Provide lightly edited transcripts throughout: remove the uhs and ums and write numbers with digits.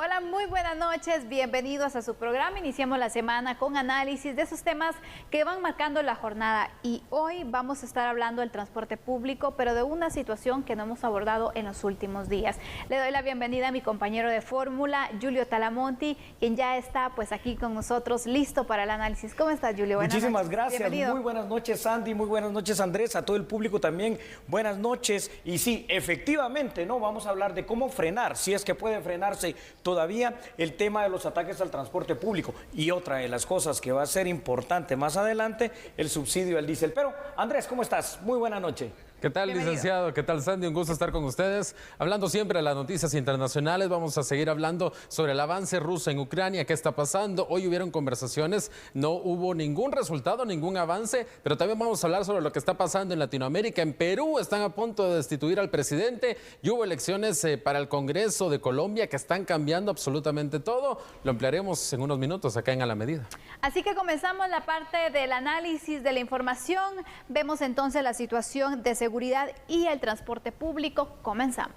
Hola, muy buenas noches, bienvenidos a su programa. Iniciamos la semana con análisis de esos temas que van marcando la jornada y hoy vamos a estar hablando del transporte público, pero de una situación que no hemos abordado en los últimos días. Le doy la bienvenida a mi compañero de fórmula, Julio Talamonti, quien ya está pues aquí con nosotros, listo para el análisis. ¿Cómo estás, Julio? Muchísimas gracias, muy buenas noches, Sandy, muy buenas noches, Andrés, a todo el público también, buenas noches. Y sí, efectivamente, ¿no? Vamos a hablar de cómo frenar, si es que puede frenarse todavía el tema de los ataques al transporte público. Y otra de las cosas que va a ser importante más adelante, el subsidio al diésel. Pero, Andrés, ¿cómo estás? Muy buena noche. ¿Qué tal, licenciado? ¿Qué tal, Sandy? Un gusto estar con ustedes. Hablando siempre de las noticias internacionales, vamos a seguir hablando sobre el avance ruso en Ucrania. ¿Qué está pasando? Hoy hubieron conversaciones, no hubo ningún resultado, ningún avance, pero también vamos a hablar sobre lo que está pasando en Latinoamérica. En Perú están a punto de destituir al presidente y hubo elecciones para el Congreso de Colombia que están cambiando absolutamente todo. Lo emplearemos en unos minutos acá en A la Medida. Así que comenzamos la parte del análisis de la información. Vemos entonces la situación de seguridad y el transporte público. Comenzamos.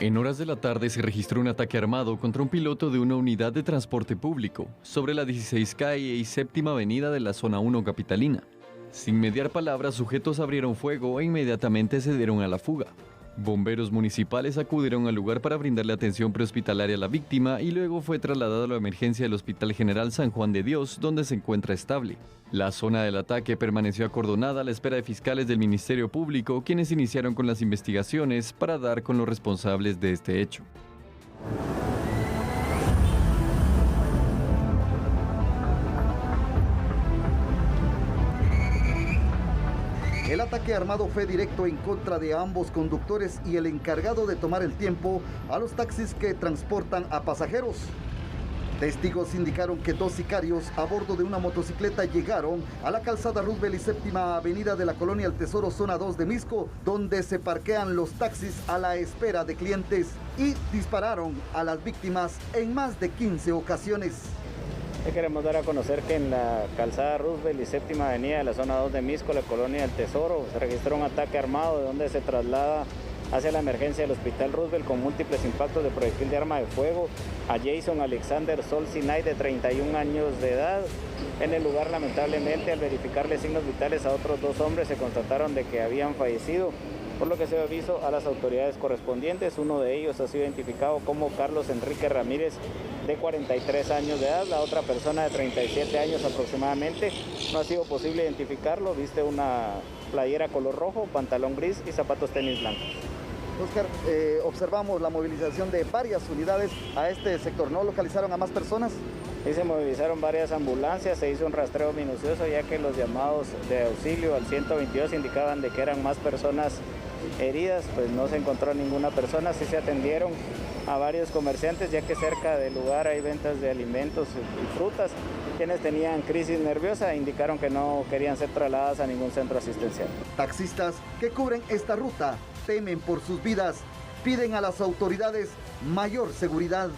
En horas de la tarde se registró un ataque armado contra un piloto de una unidad de transporte público sobre la 16 calle y séptima avenida de la zona 1 capitalina. Sin mediar palabras, sujetos abrieron fuego e inmediatamente se dieron a la fuga. Bomberos municipales acudieron al lugar para brindarle atención prehospitalaria a la víctima y luego fue trasladado a la emergencia del Hospital General San Juan de Dios, donde se encuentra estable. La zona del ataque permaneció acordonada a la espera de fiscales del Ministerio Público, quienes iniciaron con las investigaciones para dar con los responsables de este hecho. El ataque armado fue directo en contra de ambos conductores y el encargado de tomar el tiempo a los taxis que transportan a pasajeros. Testigos indicaron que dos sicarios a bordo de una motocicleta llegaron a la calzada Roosevelt y séptima avenida de la colonia El Tesoro, zona 2 de Misco, donde se parquean los taxis a la espera de clientes y dispararon a las víctimas en más de 15 ocasiones. Queremos dar a conocer que en la calzada Roosevelt y séptima avenida de la zona 2 de Misco, la colonia El Tesoro, se registró un ataque armado de donde se traslada hacia la emergencia del hospital Roosevelt con múltiples impactos de proyectil de arma de fuego a Jason Alexander Sol Sinai, de 31 años de edad. En el lugar, lamentablemente, al verificarle signos vitales a otros dos hombres, se constataron de que habían fallecido, por lo que se avisó a las autoridades correspondientes. Uno de ellos ha sido identificado como Carlos Enrique Ramírez, de 43 años de edad. La otra persona, de 37 años aproximadamente, no ha sido posible identificarlo. Viste una playera color rojo, pantalón gris y zapatos tenis blancos. Oscar, observamos la movilización de varias unidades a este sector. ¿No localizaron a más personas? Sí, se movilizaron varias ambulancias, se hizo un rastreo minucioso, ya que los llamados de auxilio al 122 indicaban de que eran más personas heridas. Pues no se encontró ninguna persona. Sí se atendieron a varios comerciantes, ya que cerca del lugar hay ventas de alimentos y frutas. Quienes tenían crisis nerviosa indicaron que no querían ser trasladadas a ningún centro asistencial. Taxistas que cubren esta ruta temen por sus vidas, piden a las autoridades mayor seguridad.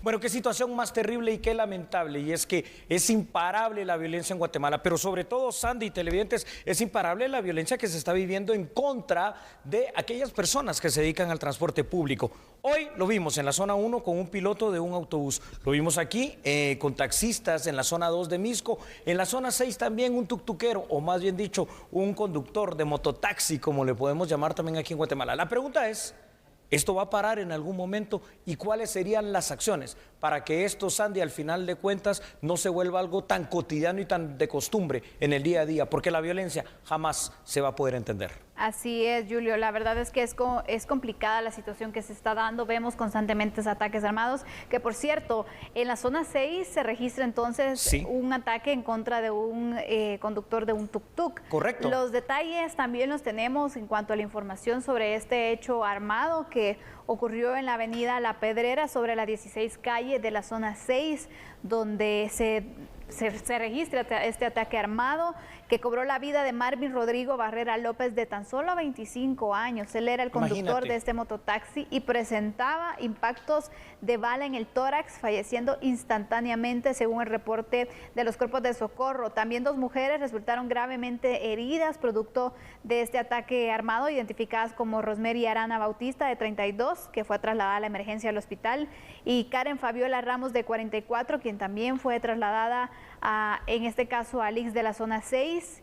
Bueno, qué situación más terrible y qué lamentable, y es que es imparable la violencia en Guatemala, pero sobre todo, Sandy y televidentes, es imparable la violencia que se está viviendo en contra de aquellas personas que se dedican al transporte público. Hoy lo vimos en la zona 1 con un piloto de un autobús, lo vimos aquí con taxistas en la zona 2 de Misco, en la zona 6 también un tuctuquero, o más bien dicho, un conductor de mototaxi, como le podemos llamar también aquí en Guatemala. La pregunta es, ¿esto va a parar en algún momento? ¿Y cuáles serían las acciones para que esto, Sandy, al final de cuentas no se vuelva algo tan cotidiano y tan de costumbre en el día a día? Porque la violencia jamás se va a poder entender. Así es, Julio. La verdad es que es complicada la situación que se está dando. Vemos constantemente ataques armados, que por cierto, en la zona 6 se registra entonces un ataque en contra de un conductor de un tuk-tuk. Correcto. Los detalles también los tenemos en cuanto a la información sobre este hecho armado que ocurrió en la avenida La Pedrera sobre la 16 calle de la zona 6, donde se registra este ataque armado que cobró la vida de Marvin Rodrigo Barrera López, de tan solo 25 años. Él era el conductor de este mototaxi y presentaba impactos de bala en el tórax, falleciendo instantáneamente según el reporte de los cuerpos de socorro. También 2 mujeres resultaron gravemente heridas producto de este ataque armado, identificadas como Rosemary Arana Bautista, de 32, que fue trasladada a la emergencia al hospital, y Karen Fabiola Ramos, de 44, quien también fue trasladada en este caso al IX de la zona 6.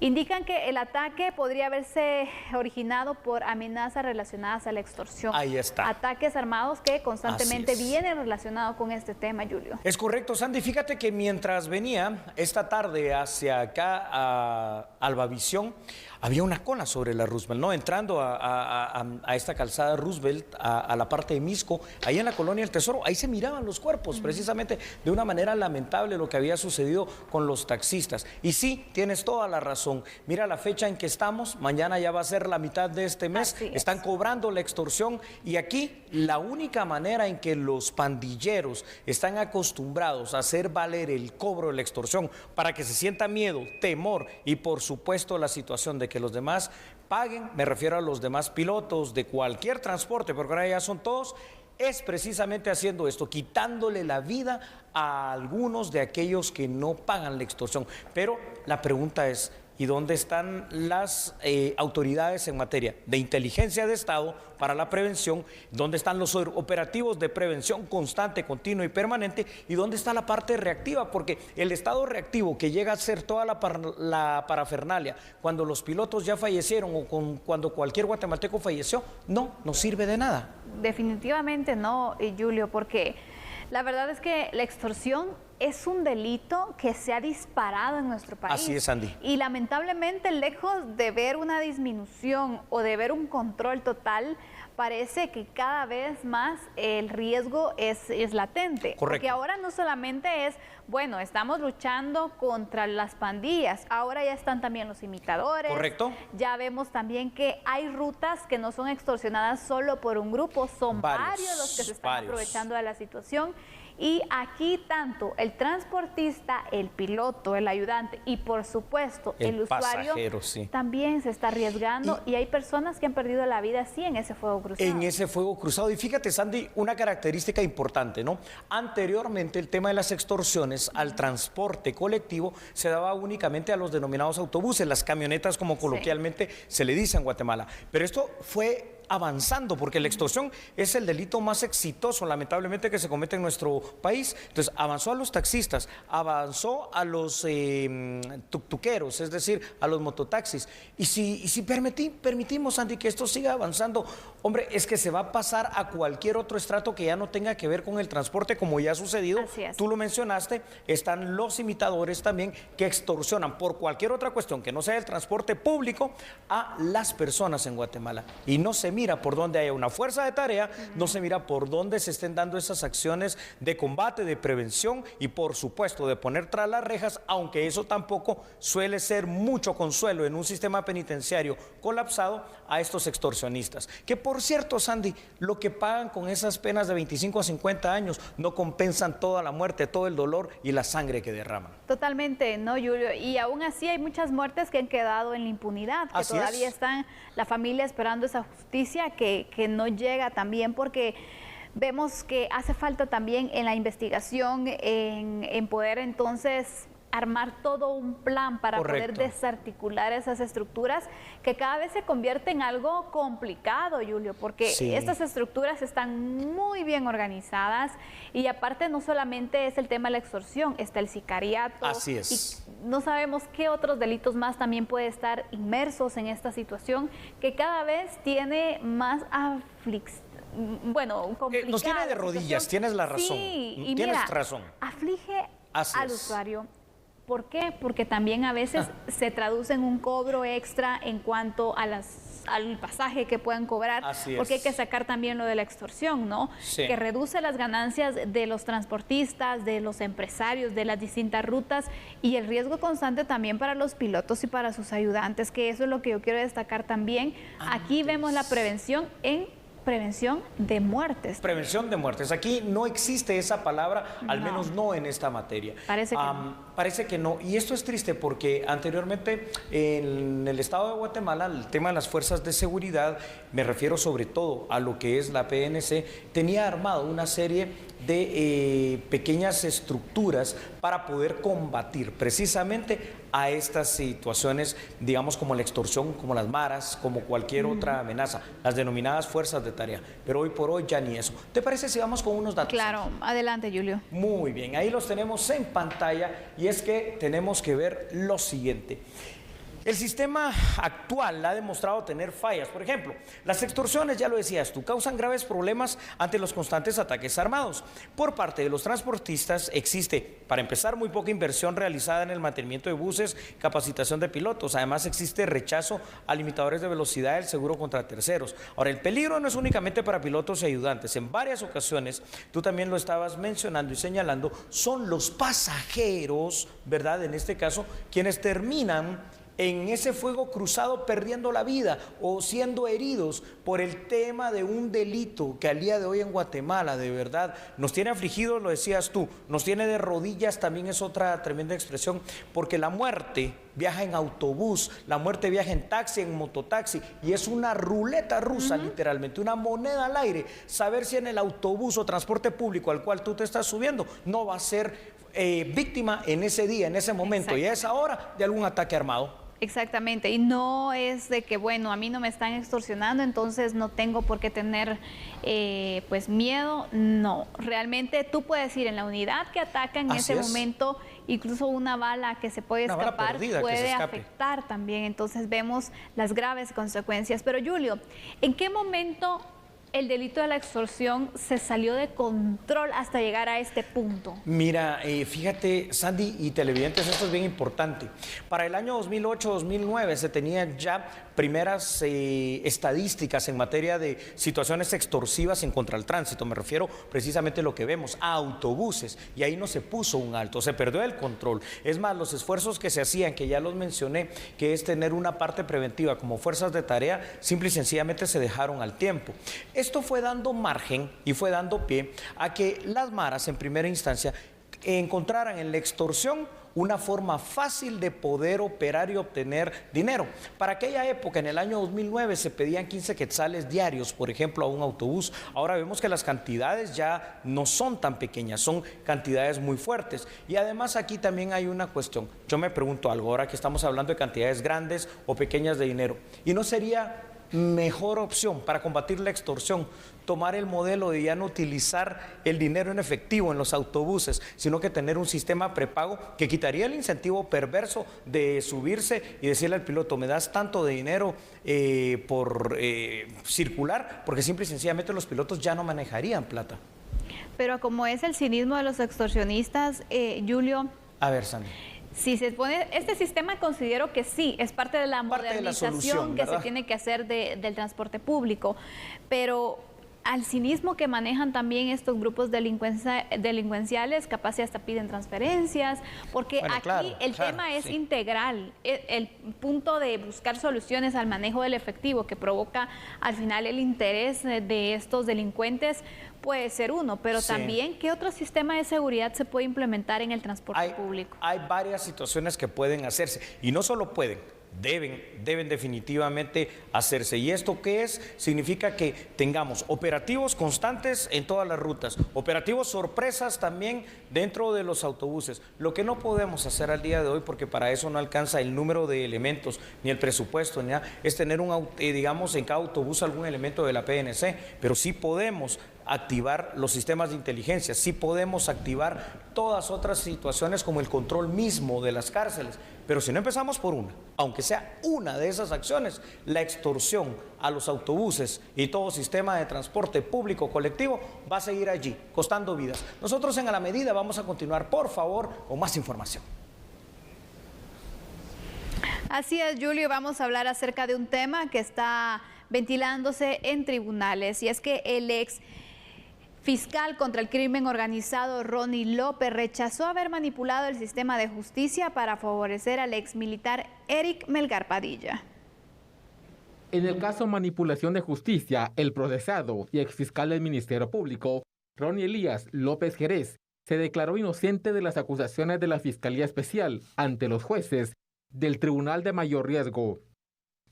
Indican que el ataque podría haberse originado por amenazas relacionadas a la extorsión. Ahí está. Ataques armados que constantemente vienen relacionados con este tema, Julio. Es correcto, Sandy. Fíjate que mientras venía esta tarde hacia acá a Albavisión, había una cola sobre la Roosevelt, ¿no? Entrando a esta calzada Roosevelt, a la parte de Misco, ahí en la colonia El Tesoro, ahí se miraban los cuerpos, precisamente de una manera lamentable lo que había sucedido con los taxistas. Y sí, tienes toda la razón. Mira la fecha en que estamos, mañana ya va a ser la mitad de este mes, están cobrando la extorsión, y aquí la única manera en que los pandilleros están acostumbrados a hacer valer el cobro de la extorsión para que se sienta miedo, temor y por supuesto la situación de que los demás paguen, me refiero a los demás pilotos de cualquier transporte, porque ahora ya son todos, es precisamente haciendo esto, quitándole la vida a algunos de aquellos que no pagan la extorsión. Pero la pregunta es, ¿y dónde están las autoridades en materia de inteligencia de Estado para la prevención? ¿Dónde están los operativos de prevención constante, continua y permanente? ¿Y dónde está la parte reactiva? Porque el estado reactivo, que llega a ser toda la parafernalia cuando los pilotos ya fallecieron o cuando cualquier guatemalteco falleció, no sirve de nada. Definitivamente no, Julio, porque la verdad es que la extorsión es un delito que se ha disparado en nuestro país. Así es, Andy. Y lamentablemente, lejos de ver una disminución o de ver un control total, parece que cada vez más el riesgo es latente. Correcto. Porque ahora no solamente es, bueno, estamos luchando contra las pandillas, ahora ya están también los imitadores. Correcto. Ya vemos también que hay rutas que no son extorsionadas solo por un grupo, son varios los que se están aprovechando de la situación. Y aquí tanto el transportista, el piloto, el ayudante y por supuesto el usuario pasajero, también se está arriesgando, y hay personas que han perdido la vida así en ese fuego cruzado. En ese fuego cruzado. Y fíjate, Sandy, una característica importante, ¿no? Anteriormente el tema de las extorsiones al transporte colectivo se daba únicamente a los denominados autobuses, las camionetas, como coloquialmente se le dice en Guatemala. Pero esto fue avanzando, porque la extorsión es el delito más exitoso, lamentablemente, que se comete en nuestro país. Entonces, avanzó a los taxistas, avanzó a los tuqueros, es decir, a los mototaxis. Y si permitimos, Andy, que esto siga avanzando, hombre, es que se va a pasar a cualquier otro estrato que ya no tenga que ver con el transporte, como ya ha sucedido. Tú lo mencionaste, están los imitadores también que extorsionan por cualquier otra cuestión que no sea el transporte público a las personas en Guatemala. Y no se mira por dónde haya una fuerza de tarea, no se mira por dónde se estén dando esas acciones de combate, de prevención y por supuesto de poner tras las rejas, aunque eso tampoco suele ser mucho consuelo en un sistema penitenciario colapsado a estos extorsionistas. Que por cierto, Sandy, lo que pagan con esas penas de 25 a 50 años no compensan toda la muerte, todo el dolor y la sangre que derraman. Totalmente, ¿no, Julio? Y aún así hay muchas muertes que han quedado en la impunidad, que todavía están la familia esperando esa justicia que no llega también, porque vemos que hace falta también en la investigación, en poder entonces armar todo un plan para poder desarticular esas estructuras que cada vez se convierte en algo complicado, Julio, porque estas estructuras están muy bien organizadas y aparte no solamente es el tema de la extorsión, está el sicariato. Así es. Y no sabemos qué otros delitos más también puede estar inmersos en esta situación que cada vez tiene más complicada. Nos tiene de rodillas, tienes la razón. Sí, y tienes razón. Aflige al usuario. ¿Por qué? Porque también a veces se traduce en un cobro extra en cuanto a al pasaje que puedan cobrar, porque hay que sacar también lo de la extorsión, ¿no? Que reduce las ganancias de los transportistas, de los empresarios, de las distintas rutas y el riesgo constante también para los pilotos y para sus ayudantes, que eso es lo que yo quiero destacar también. Aquí vemos la prevención en prevención de muertes. Prevención de muertes. Aquí no existe esa palabra, al menos no en esta materia. Parece que no. Parece que no. Y esto es triste porque anteriormente en el estado de Guatemala, el tema de las fuerzas de seguridad, me refiero sobre todo a lo que es la PNC, tenía armado una serie de pequeñas estructuras para poder combatir precisamente a estas situaciones, digamos, como la extorsión, como las maras, como cualquier otra amenaza, las denominadas fuerzas de tarea. Pero hoy por hoy ya ni eso. ¿Te parece si vamos con unos datos? Claro, adelante, Julio. Muy bien, ahí los tenemos en pantalla y es que tenemos que ver lo siguiente. El sistema actual ha demostrado tener fallas. Por ejemplo, las extorsiones, ya lo decías tú, causan graves problemas ante los constantes ataques armados. Por parte de los transportistas existe, para empezar, muy poca inversión realizada en el mantenimiento de buses, capacitación de pilotos. Además, existe rechazo a limitadores de velocidad del seguro contra terceros. Ahora, el peligro no es únicamente para pilotos y ayudantes. En varias ocasiones, tú también lo estabas mencionando y señalando, son los pasajeros, ¿verdad? En este caso, quienes terminan en ese fuego cruzado perdiendo la vida o siendo heridos por el tema de un delito que al día de hoy en Guatemala, de verdad, nos tiene afligidos, lo decías tú, nos tiene de rodillas, también es otra tremenda expresión, porque la muerte viaja en autobús, la muerte viaja en taxi, en mototaxi, y es una ruleta rusa, literalmente, una moneda al aire, saber si en el autobús o transporte público al cual tú te estás subiendo no va a ser víctima en ese día, en ese momento y a esa hora de algún ataque armado. Exactamente, y no es de que, bueno, a mí no me están extorsionando, entonces no tengo por qué tener pues miedo. No, realmente tú puedes ir en la unidad que ataca en ese momento, incluso una bala que se puede escapar puede afectar también, entonces vemos las graves consecuencias. Pero Julio, ¿en qué momento el delito de la extorsión se salió de control hasta llegar a este punto? Mira, fíjate, Sandy y televidentes, esto es bien importante. Para el año 2008-2009 se tenían ya primeras estadísticas en materia de situaciones extorsivas en contra del tránsito. Me refiero precisamente a lo que vemos, a autobuses, y ahí no se puso un alto, se perdió el control. Es más, los esfuerzos que se hacían, que ya los mencioné, que es tener una parte preventiva como fuerzas de tarea, simple y sencillamente se dejaron al tiempo. Esto fue dando margen y fue dando pie a que las maras en primera instancia encontraran en la extorsión una forma fácil de poder operar y obtener dinero. Para aquella época, en el año 2009, se pedían 15 quetzales diarios, por ejemplo, a un autobús. Ahora vemos que las cantidades ya no son tan pequeñas, son cantidades muy fuertes. Y además aquí también hay una cuestión. Yo me pregunto algo, ahora que estamos hablando de cantidades grandes o pequeñas de dinero, ¿y no sería mejor opción para combatir la extorsión tomar el modelo de ya no utilizar el dinero en efectivo en los autobuses, sino que tener un sistema prepago que quitaría el incentivo perverso de subirse y decirle al piloto, me das tanto de dinero por circular, porque simple y sencillamente los pilotos ya no manejarían plata? Pero como es el cinismo de los extorsionistas, Julio... A ver, Sandy. Si se pone este sistema, considero que sí, es parte de la modernización que se tiene que hacer del transporte público, pero al cinismo que manejan también estos grupos delincuenciales, capaz hasta piden transferencias, porque bueno, aquí el tema es integral, el punto de buscar soluciones al manejo del efectivo que provoca al final el interés de estos delincuentes puede ser uno, pero también ¿qué otro sistema de seguridad se puede implementar en el transporte público? Hay varias situaciones que pueden hacerse y no solo pueden, deben definitivamente hacerse. ¿Y esto qué es? Significa que tengamos operativos constantes en todas las rutas, operativos sorpresas también dentro de los autobuses. Lo que no podemos hacer al día de hoy, porque para eso no alcanza el número de elementos, ni el presupuesto, ni nada, es tener digamos en cada autobús algún elemento de la PNC, pero sí podemos activar los sistemas de inteligencia, sí podemos activar todas otras situaciones como el control mismo de las cárceles, pero si no empezamos por una, aunque sea una de esas acciones, la extorsión a los autobuses y todo sistema de transporte público colectivo va a seguir allí, costando vidas. Nosotros en A la Medida vamos a continuar, por favor, con más información. Así es, Julio, vamos a hablar acerca de un tema que está ventilándose en tribunales, y es que el ex fiscal contra el crimen organizado, Ronnie López, rechazó haber manipulado el sistema de justicia para favorecer al ex militar Eric Melgar Padilla. En el caso manipulación de justicia, el procesado y exfiscal del Ministerio Público, Ronnie Elías López Jerez, se declaró inocente de las acusaciones de la Fiscalía Especial ante los jueces del Tribunal de Mayor Riesgo.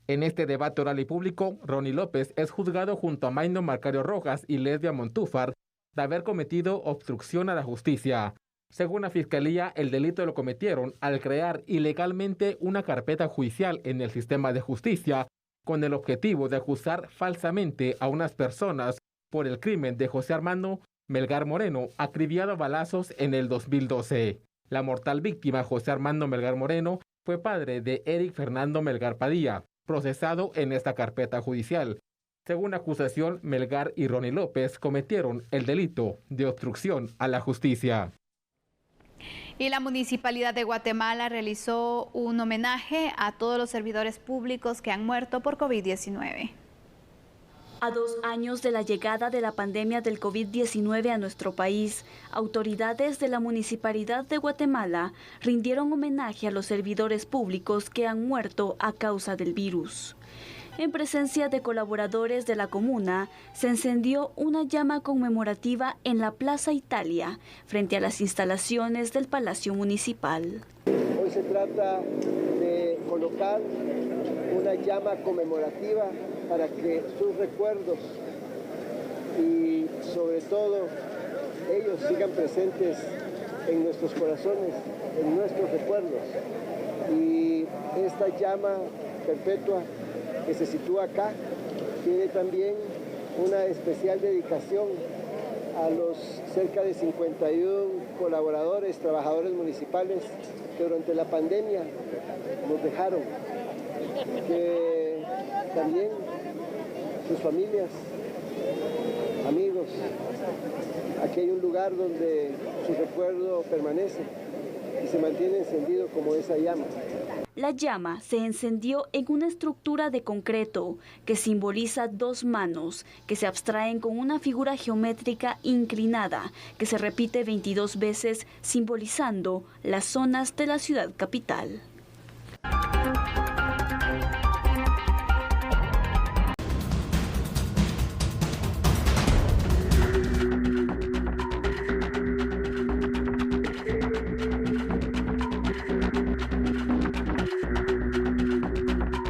En este debate oral y público, Ronnie López es juzgado junto a Maino Marcario Rojas y Lesbia Montúfar de haber cometido obstrucción a la justicia. Según la Fiscalía, el delito lo cometieron al crear ilegalmente una carpeta judicial en el sistema de justicia con el objetivo de acusar falsamente a unas personas por el crimen de José Armando Melgar Moreno, acribillado a balazos en el 2012. La mortal víctima, José Armando Melgar Moreno, fue padre de Eric Fernando Melgar Padilla, procesado en esta carpeta judicial. Según la acusación, Melgar y Ronnie López cometieron el delito de obstrucción a la justicia. Y la Municipalidad de Guatemala realizó un homenaje a todos los servidores públicos que han muerto por COVID-19. A 2 años de la llegada de la pandemia del COVID-19 a nuestro país, autoridades de la Municipalidad de Guatemala rindieron homenaje a los servidores públicos que han muerto a causa del virus. En presencia de colaboradores de la comuna, se encendió una llama conmemorativa en la Plaza Italia, frente a las instalaciones del Palacio Municipal. Hoy se trata de colocar una llama conmemorativa para que sus recuerdos y sobre todo ellos sigan presentes en nuestros corazones, en nuestros recuerdos. Y esta llama perpetua que se sitúa acá tiene también una especial dedicación a los cerca de 51 colaboradores, trabajadores municipales que durante la pandemia nos dejaron, que también sus familias, amigos, aquí hay un lugar donde su recuerdo permanece y se mantiene encendido como esa llama. La llama se encendió en una estructura de concreto que simboliza 2 manos que se abstraen con una figura geométrica inclinada que se repite 22 veces, simbolizando las zonas de la ciudad capital.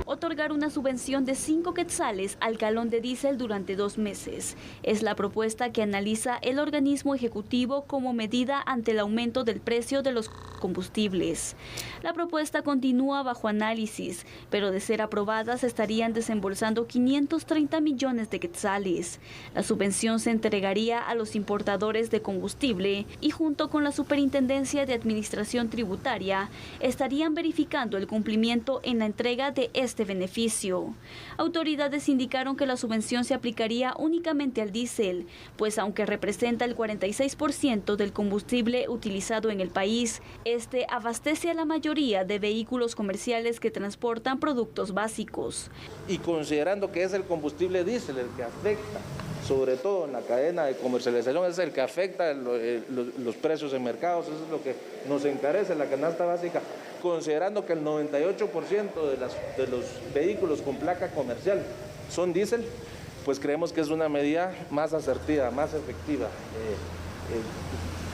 Otorgar una subvención de 5 quetzales al galón de diésel durante 2 meses. Es la propuesta que analiza el organismo ejecutivo como medida ante el aumento del precio de los combustibles. La propuesta continúa bajo análisis, pero de ser aprobada se estarían desembolsando 530 millones de quetzales. La subvención se entregaría a los importadores de combustible y junto con la Superintendencia de Administración Tributaria estarían verificando el cumplimiento en la entrega de este beneficio. Autoridades indicaron que la subvención se aplicaría únicamente al diésel, pues aunque representa el 46% del combustible utilizado en el país, este abastece a la mayoría de vehículos comerciales que transportan productos básicos. Y considerando que es el combustible diésel el que afecta, sobre todo en la cadena de comercialización, es el que afecta los precios en mercados, eso es lo que nos encarece la canasta básica, considerando que el 98% de los vehículos con placa comercial son diésel, pues creemos que es una medida más asertiva, más efectiva,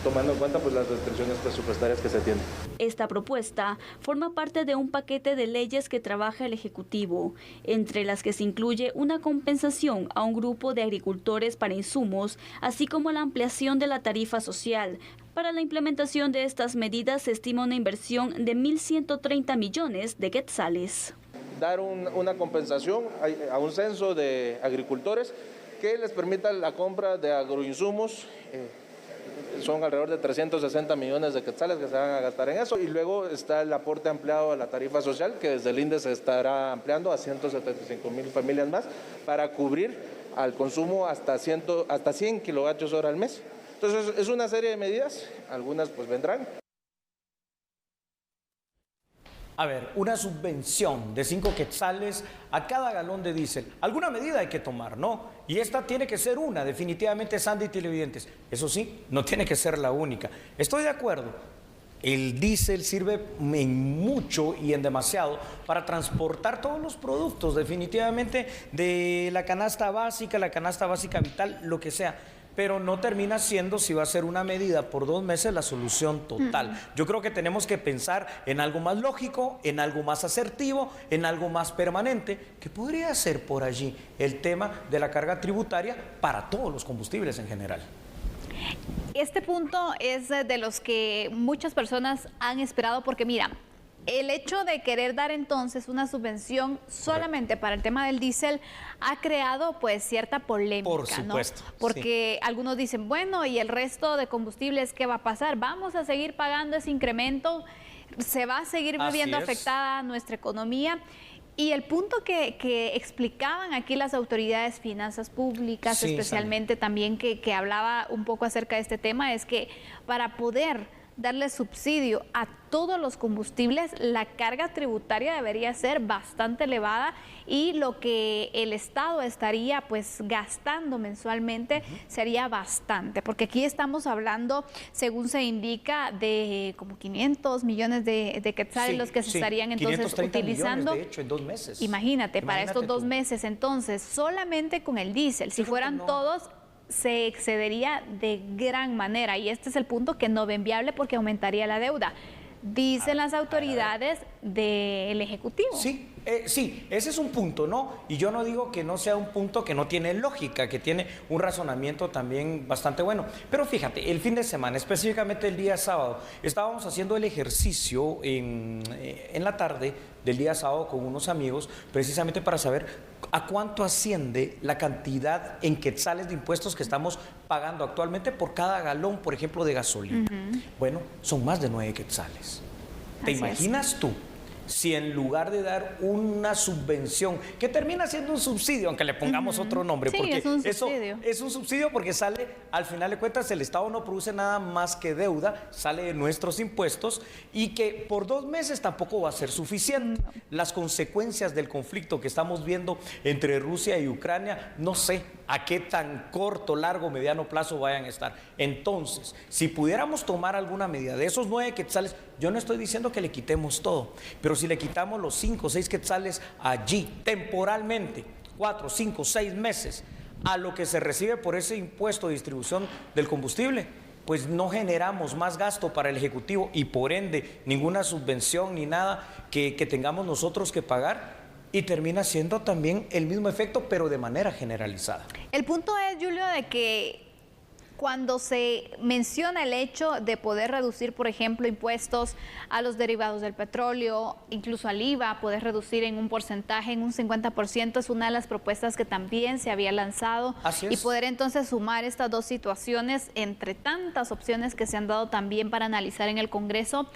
tomando en cuenta pues, las restricciones presupuestarias que se tienen. Esta propuesta forma parte de un paquete de leyes que trabaja el Ejecutivo, entre las que se incluye una compensación a un grupo de agricultores para insumos, así como la ampliación de la tarifa social. Para la implementación de estas medidas se estima una inversión de 1.130 millones de quetzales. Dar una compensación a un censo de agricultores que les permita la compra de agroinsumos. Son alrededor de 360 millones de quetzales que se van a gastar en eso. Y luego está el aporte ampliado a la tarifa social, que desde el INDE se estará ampliando a 175,000 familias más para cubrir al consumo hasta 100 kilovatios hora al mes. Entonces es una serie de medidas, algunas pues vendrán. A ver, una subvención de 5 quetzales a cada galón de diésel. Alguna medida hay que tomar, ¿no? Y esta tiene que ser una, definitivamente, Sandy y televidentes. Eso sí, no tiene que ser la única. Estoy de acuerdo. El diésel sirve en mucho y en demasiado para transportar todos los productos, definitivamente, de la canasta básica vital, lo que sea. Pero no termina siendo, si va a ser una medida por 2 meses, la solución total. Yo creo que tenemos que pensar en algo más lógico, en algo más asertivo, en algo más permanente, que podría ser por allí el tema de la carga tributaria para todos los combustibles en general. Este punto es de los que muchas personas han esperado porque mira, el hecho de querer dar entonces una subvención solamente para el tema del diésel ha creado pues cierta polémica, por supuesto, ¿no? Porque algunos dicen, bueno, ¿y el resto de combustibles qué va a pasar? ¿Vamos a seguir pagando ese incremento? ¿Se va a seguir viendo afectada nuestra economía? Y el punto que explicaban aquí las autoridades de finanzas públicas, especialmente también que hablaba un poco acerca de este tema, es que para poder darle subsidio a todos los combustibles, la carga tributaria debería ser bastante elevada y lo que el Estado estaría pues gastando mensualmente sería bastante, porque aquí estamos hablando, según se indica, de como 500 millones de quetzales los que se estarían entonces utilizando. Millones, de hecho, en 2 meses. Imagínate para estos 2 meses, entonces, solamente con el diésel, si fueran todos, se excedería de gran manera y este es el punto que no ven viable porque aumentaría la deuda. Dicen las autoridades del Ejecutivo. Sí, ese es un punto, ¿no? Y yo no digo que no sea un punto que no tiene lógica, que tiene un razonamiento también bastante bueno. Pero fíjate, el fin de semana, específicamente el día sábado, estábamos haciendo el ejercicio en la tarde del día sábado con unos amigos, precisamente para saber a cuánto asciende la cantidad en quetzales de impuestos que estamos pagando actualmente por cada galón, por ejemplo, de gasolina. Bueno, son más de 9 quetzales. ¿Te imaginas tú si en lugar de dar una subvención, que termina siendo un subsidio, aunque le pongamos otro nombre, porque es un eso subsidio. Es un subsidio porque sale, al final de cuentas, el Estado no produce nada más que deuda, sale de nuestros impuestos y que por 2 meses tampoco va a ser suficiente. Las consecuencias del conflicto que estamos viendo entre Rusia y Ucrania, no sé a qué tan corto, largo, mediano plazo vayan a estar. Entonces, si pudiéramos tomar alguna medida de esos 9 quetzales, yo no estoy diciendo que le quitemos todo, pero si le quitamos los 5 o 6 quetzales allí, temporalmente, 4, 5, 6 meses, a lo que se recibe por ese impuesto de distribución del combustible, pues no generamos más gasto para el Ejecutivo y por ende ninguna subvención ni nada que tengamos nosotros que pagar. Y termina siendo también el mismo efecto, pero de manera generalizada. El punto es, Julio, de que cuando se menciona el hecho de poder reducir, por ejemplo, impuestos a los derivados del petróleo, incluso al IVA, poder reducir en un porcentaje, en un 50%, es una de las propuestas que también se había lanzado. Así es. Y poder entonces sumar estas dos situaciones entre tantas opciones que se han dado también para analizar en el Congreso.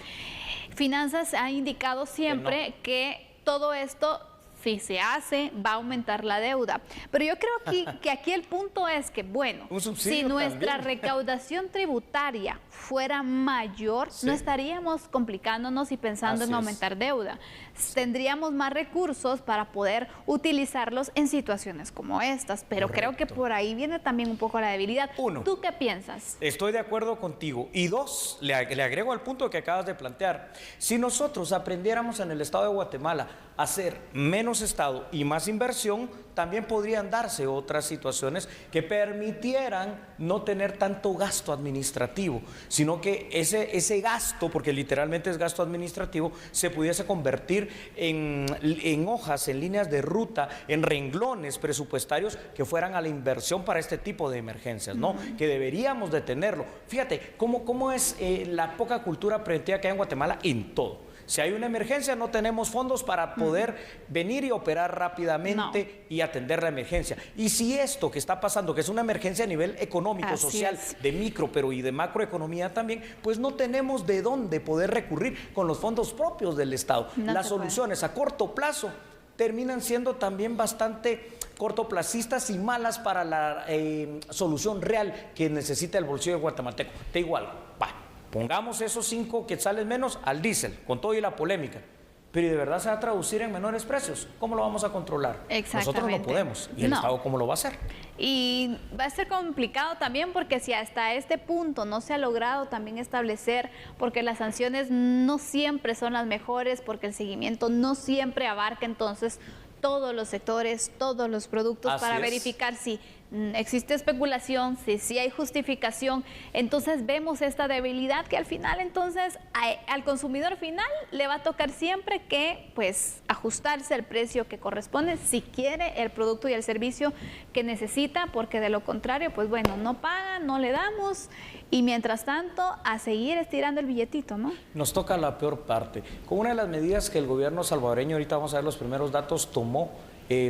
Finanzas ha indicado siempre que todo esto, si se hace, va a aumentar la deuda. Pero yo creo que aquí el punto es que, bueno, si nuestra recaudación tributaria fuera mayor, no estaríamos complicándonos y pensando en aumentar deuda. Tendríamos más recursos para poder utilizarlos en situaciones como estas. Pero creo que por ahí viene también un poco la debilidad. 1. ¿Tú qué piensas? Estoy de acuerdo contigo. Y 2, le agrego al punto que acabas de plantear. Si nosotros aprendiéramos en el Estado de Guatemala a hacer menos Estado y más inversión, también podrían darse otras situaciones que permitieran no tener tanto gasto administrativo, sino que ese gasto, porque literalmente es gasto administrativo, se pudiese convertir en hojas, en líneas de ruta, en renglones presupuestarios que fueran a la inversión para este tipo de emergencias, ¿no? Que deberíamos de tenerlo. Fíjate cómo es la poca cultura preventiva que hay en Guatemala en todo. Si hay una emergencia, no tenemos fondos para poder venir y operar rápidamente y atender la emergencia. Y si esto que está pasando, que es una emergencia a nivel económico, social, de micro, pero y de macroeconomía también, pues no tenemos de dónde poder recurrir con los fondos propios del Estado. Las soluciones a corto plazo terminan siendo también bastante cortoplacistas y malas para la solución real que necesita el bolsillo de guatemalteco. Te digo algo, pongamos esos 5 quetzales menos al diésel, con todo y la polémica. pero ¿y de verdad se va a traducir en menores precios? ¿Cómo lo vamos a controlar? Nosotros no podemos. ¿Y el Estado cómo lo va a hacer? Y va a ser complicado también porque si hasta este punto no se ha logrado también establecer, porque las sanciones no siempre son las mejores, porque el seguimiento no siempre abarca entonces todos los sectores, todos los productos para verificar si existe especulación, si hay justificación. Entonces vemos esta debilidad que al final entonces al consumidor final le va a tocar siempre que pues ajustarse al precio que corresponde si quiere el producto y el servicio que necesita, porque de lo contrario pues bueno, no paga, no le damos y mientras tanto a seguir estirando el billetito, ¿no? Nos toca la peor parte. Con una de las medidas que el gobierno salvadoreño, ahorita vamos a ver los primeros datos, tomó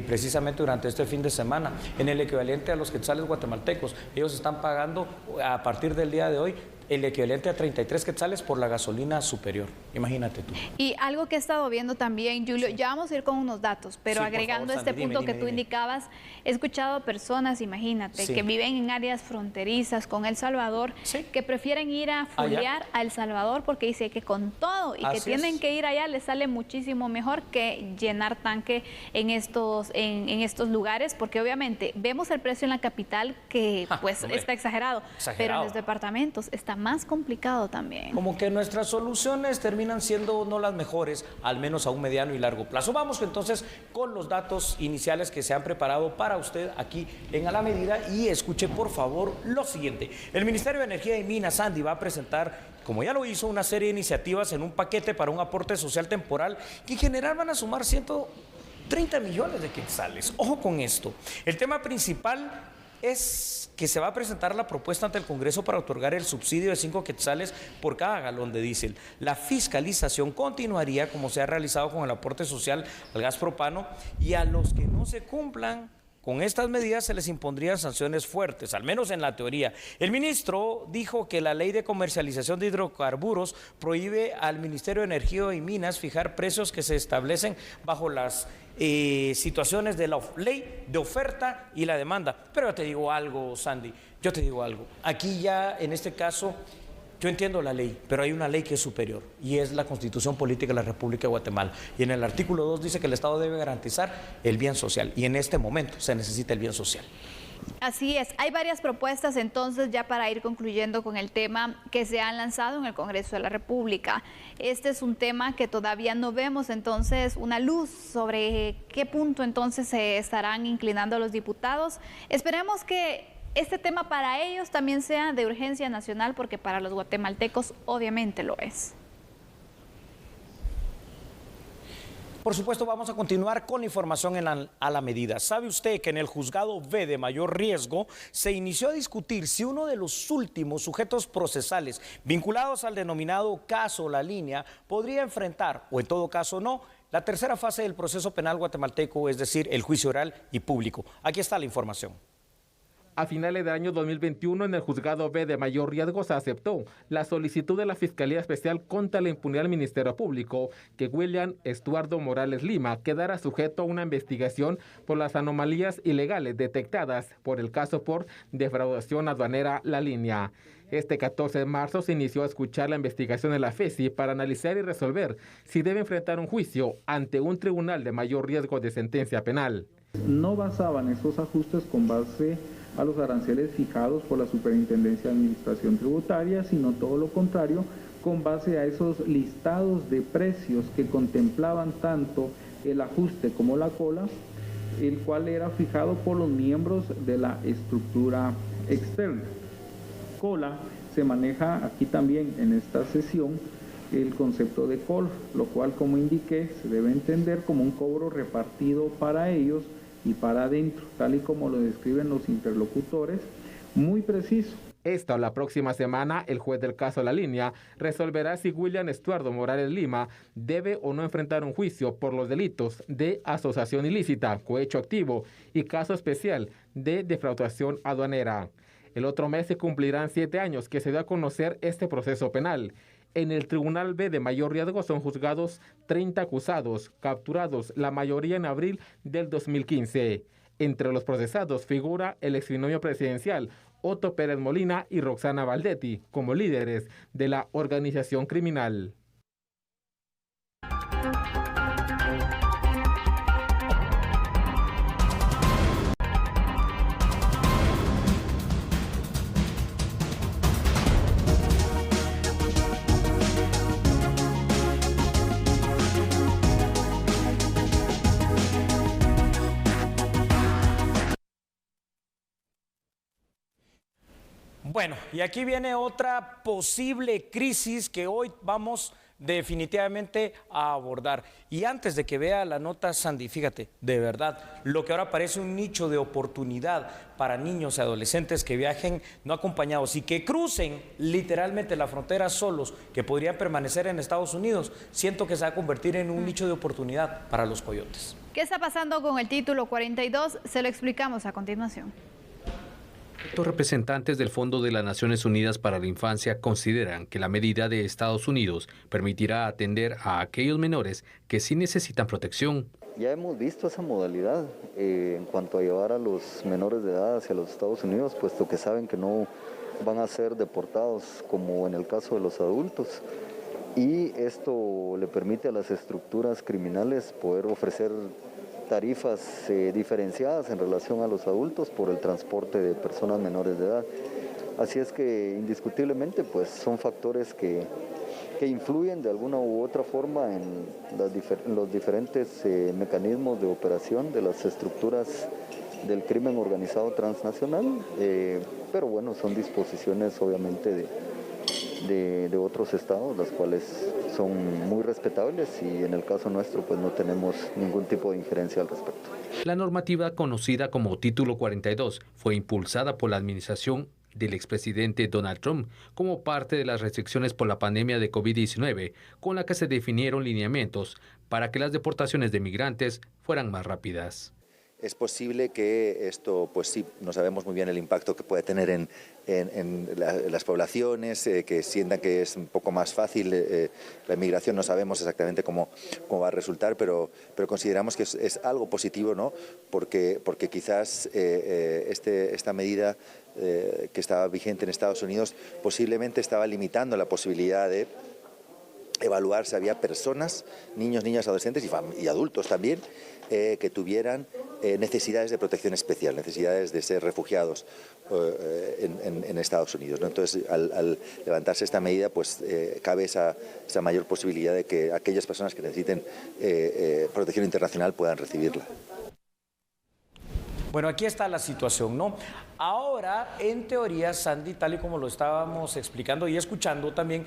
precisamente durante este fin de semana, en el equivalente a los quetzales guatemaltecos. Ellos están pagando a partir del día de hoy el equivalente a 33 quetzales por la gasolina superior. Imagínate tú. Y algo que he estado viendo también, Julio, ya vamos a ir con unos datos, pero agregando favor, Sandy, punto que tú indicabas, he escuchado personas, imagínate, que viven en áreas fronterizas con El Salvador, que prefieren ir a fulear a El Salvador porque dice que con todo y que tienen que ir allá les sale muchísimo mejor que llenar tanque en estos lugares, porque obviamente vemos el precio en la capital que pues está exagerado, pero en los departamentos está más complicado también. Como que nuestras soluciones terminan siendo no las mejores, al menos a un mediano y largo plazo. Vamos entonces con los datos iniciales que se han preparado para usted aquí en A la Medida y escuche por favor lo siguiente. El Ministerio de Energía y Minas, Sandy, va a presentar, como ya lo hizo, una serie de iniciativas en un paquete para un aporte social temporal que en general van a sumar 130 millones de quetzales. Ojo con esto. El tema principal es que se va a presentar la propuesta ante el Congreso para otorgar el subsidio de 5 quetzales por cada galón de diésel. La fiscalización continuaría como se ha realizado con el aporte social al gas propano y a los que no se cumplan con estas medidas se les impondrían sanciones fuertes, al menos en la teoría. El ministro dijo que la ley de comercialización de hidrocarburos prohíbe al Ministerio de Energía y Minas fijar precios que se establecen bajo las situaciones de la ley de oferta y la demanda. Pero yo te digo algo, Sandy, yo te digo algo. Aquí ya, en este caso, yo entiendo la ley, pero hay una ley que es superior y es la Constitución Política de la República de Guatemala. Y en el artículo 2 dice que el Estado debe garantizar el bien social y en este momento se necesita el bien social. Así es, hay varias propuestas entonces ya para ir concluyendo con el tema que se han lanzado en el Congreso de la República. Este es un tema que todavía no vemos entonces una luz sobre qué punto entonces se estarán inclinando los diputados. Esperemos que este tema para ellos también sea de urgencia nacional porque para los guatemaltecos obviamente lo es. Por supuesto, vamos a continuar con la información a la medida. ¿Sabe usted que en el juzgado B de mayor riesgo se inició a discutir si uno de los últimos sujetos procesales vinculados al denominado caso La Línea podría enfrentar, o en todo caso no, la tercera fase del proceso penal guatemalteco, es decir, el juicio oral y público? Aquí está la información. A finales del año 2021, en el juzgado B de mayor riesgo se aceptó la solicitud de la Fiscalía Especial contra la Impunidad del Ministerio Público que William Estuardo Morales Lima quedara sujeto a una investigación por las anomalías ilegales detectadas por el caso por defraudación aduanera La Línea. Este 14 de marzo se inició a escuchar la investigación de la FESI para analizar y resolver si debe enfrentar un juicio ante un tribunal de mayor riesgo de sentencia penal. No basaban esos ajustes con base a los aranceles fijados por la Superintendencia de Administración Tributaria, sino todo lo contrario, con base a esos listados de precios que contemplaban tanto el ajuste como la cola, el cual era fijado por los miembros de la estructura externa. Cola se maneja aquí también en esta sesión el concepto de cola, lo cual, como indiqué, se debe entender como un cobro repartido para ellos y para adentro, tal y como lo describen los interlocutores, muy preciso. Esta o la próxima semana, el juez del caso La Línea resolverá si William Estuardo Morales Lima debe o no enfrentar un juicio por los delitos de asociación ilícita, cohecho activo y caso especial de defraudación aduanera. El otro mes se cumplirán 7 años que se dio a conocer este proceso penal. En el Tribunal B de mayor riesgo son juzgados 30 acusados, capturados la mayoría en abril del 2015. Entre los procesados figura el exbinomio presidencial Otto Pérez Molina y Roxana Valdetti como líderes de la organización criminal. Bueno, y aquí viene otra posible crisis que hoy vamos definitivamente a abordar. Y antes de que vea la nota, Sandy, fíjate, de verdad, lo que ahora parece un nicho de oportunidad para niños y adolescentes que viajen no acompañados y que crucen literalmente la frontera solos, que podrían permanecer en Estados Unidos, siento que se va a convertir en un nicho de oportunidad para los coyotes. ¿Qué está pasando con el título 42? Se lo explicamos a continuación. Los representantes del Fondo de las Naciones Unidas para la Infancia consideran que la medida de Estados Unidos permitirá atender a aquellos menores que sí necesitan protección. Ya hemos visto esa modalidad en cuanto a llevar a los menores de edad hacia los Estados Unidos, puesto que saben que no van a ser deportados como en el caso de los adultos. Y esto le permite a las estructuras criminales poder ofrecer tarifas diferenciadas en relación a los adultos por el transporte de personas menores de edad. Así es que indiscutiblemente pues son factores que influyen de alguna u otra forma en los diferentes mecanismos de operación de las estructuras del crimen organizado transnacional, pero bueno, son disposiciones obviamente de otros estados, las cuales son muy respetables y en el caso nuestro pues no tenemos ningún tipo de injerencia al respecto. La normativa conocida como Título 42 fue impulsada por la administración del expresidente Donald Trump como parte de las restricciones por la pandemia de COVID-19, con la que se definieron lineamientos para que las deportaciones de migrantes fueran más rápidas. Es posible que esto, pues sí, no sabemos muy bien el impacto que puede tener en las poblaciones, que sientan que es un poco más fácil la inmigración, no sabemos exactamente cómo va a resultar, pero consideramos que es algo positivo, ¿no? Porque quizás esta medida que estaba vigente en Estados Unidos posiblemente estaba limitando la posibilidad de evaluar si había personas, niños, niñas, adolescentes y adultos también, que tuvieran necesidades de protección especial, necesidades de ser refugiados en Estados Unidos, ¿no? Entonces, al levantarse esta medida, pues cabe esa mayor posibilidad de que aquellas personas que necesiten protección internacional puedan recibirla. Bueno, aquí está la situación, ¿no? Ahora, en teoría, Sandy, tal y como lo estábamos explicando y escuchando también,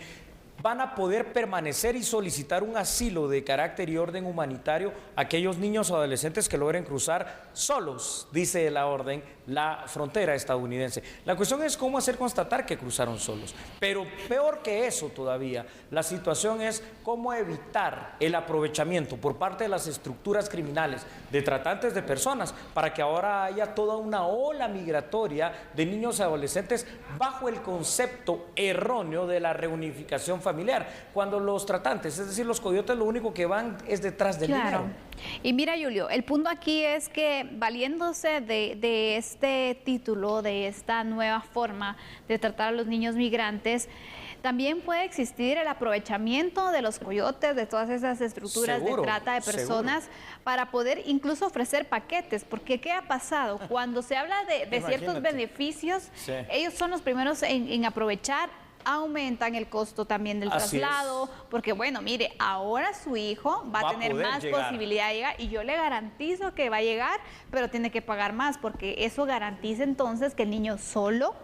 van a poder permanecer y solicitar un asilo de carácter y orden humanitario a aquellos niños o adolescentes que logren cruzar solos, dice la orden, la frontera estadounidense. La cuestión es cómo hacer constatar que cruzaron solos. Pero peor que eso todavía, la situación es cómo evitar el aprovechamiento por parte de las estructuras criminales de tratantes de personas para que ahora haya toda una ola migratoria de niños y adolescentes bajo el concepto erróneo de la reunificación familiar, cuando los tratantes, es decir, los coyotes, lo único que van es detrás del dinero. Y mira, Julio, el punto aquí es que valiéndose de este título, de esta nueva forma de tratar a los niños migrantes, también puede existir el aprovechamiento de los coyotes, de todas esas estructuras de trata de personas, para poder incluso ofrecer paquetes, porque ¿qué ha pasado? Cuando se habla de ciertos beneficios, ellos son los primeros en aprovechar. Aumentan el costo también del traslado, porque bueno, mire, ahora su hijo va a tener más posibilidad de llegar y yo le garantizo que va a llegar, pero tiene que pagar más, porque eso garantiza entonces que el niño solo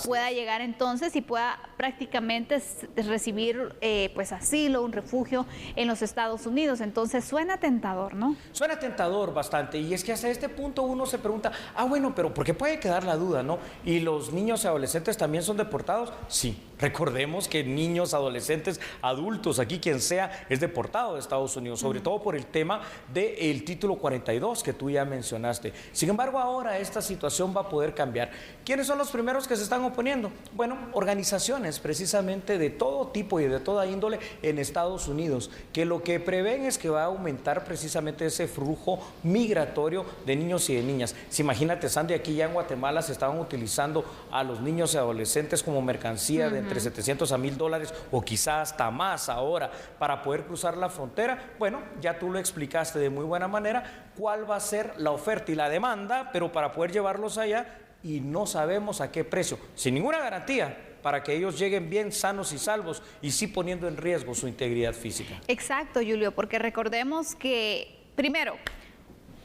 pueda llegar entonces y pueda prácticamente recibir pues asilo, un refugio en los Estados Unidos. Entonces suena tentador, ¿no? Suena tentador bastante, y es que hasta este punto uno se pregunta, bueno, pero ¿por qué puede quedar la duda, no? ¿Y los niños y adolescentes también son deportados? Sí, recordemos que niños, adolescentes, adultos, aquí quien sea, es deportado de Estados Unidos, sobre todo por el tema del título 42 que tú ya mencionaste. Sin embargo, ahora esta situación va a poder cambiar. ¿Quiénes son los primeros que se están oponiendo? Bueno, organizaciones precisamente de todo tipo y de toda índole en Estados Unidos, que lo que prevén es que va a aumentar precisamente ese flujo migratorio de niños y de niñas. Si imagínate, Sandy, aquí ya en Guatemala se estaban utilizando a los niños y adolescentes como mercancía de entre $700 a $1,000 o quizás hasta más ahora para poder cruzar la frontera. Bueno, ya tú lo explicaste de muy buena manera cuál va a ser la oferta y la demanda, pero para poder llevarlos allá, y no sabemos a qué precio, sin ninguna garantía, para que ellos lleguen bien sanos y salvos y sí poniendo en riesgo su integridad física. Exacto, Julio, porque recordemos que, primero,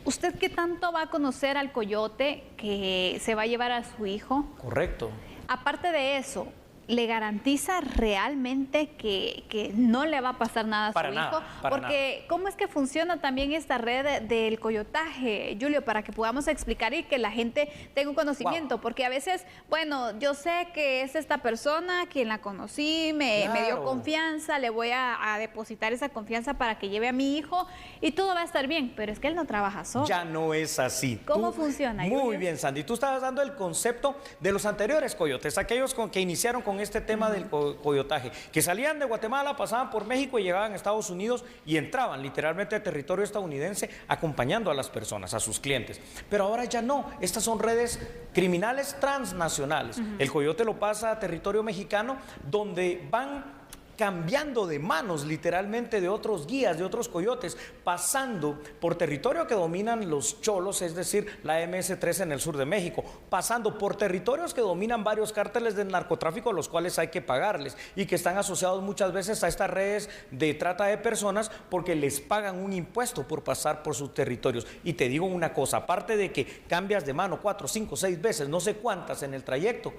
¿usted qué tanto va a conocer al coyote que se va a llevar a su hijo? Correcto. Aparte de eso, ¿le garantiza realmente que no le va a pasar nada a su hijo? Porque ¿cómo es que funciona también esta red del coyotaje, Julio? Para que podamos explicar y que la gente tenga un conocimiento. Porque a veces, bueno, yo sé que es esta persona quien la conocí, me dio confianza, le voy a depositar esa confianza para que lleve a mi hijo y todo va a estar bien, pero es que él no trabaja solo. Ya no es así. ¿Cómo funciona, Julio? Muy bien, Sandy. Tú estabas dando el concepto de los anteriores coyotes, aquellos que iniciaron con este tema del coyotaje, que salían de Guatemala, pasaban por México y llegaban a Estados Unidos y entraban literalmente a territorio estadounidense acompañando a las personas, a sus clientes. Pero ahora ya no, estas son redes criminales transnacionales. El coyote lo pasa a territorio mexicano, donde van cambiando de manos literalmente de otros guías, de otros coyotes, pasando por territorio que dominan los cholos, es decir, la MS-13 en el sur de México, pasando por territorios que dominan varios cárteles del narcotráfico, a los cuales hay que pagarles y que están asociados muchas veces a estas redes de trata de personas porque les pagan un impuesto por pasar por sus territorios. Y te digo una cosa, aparte de que cambias de mano 4, 5, 6 veces, no sé cuántas en el trayecto,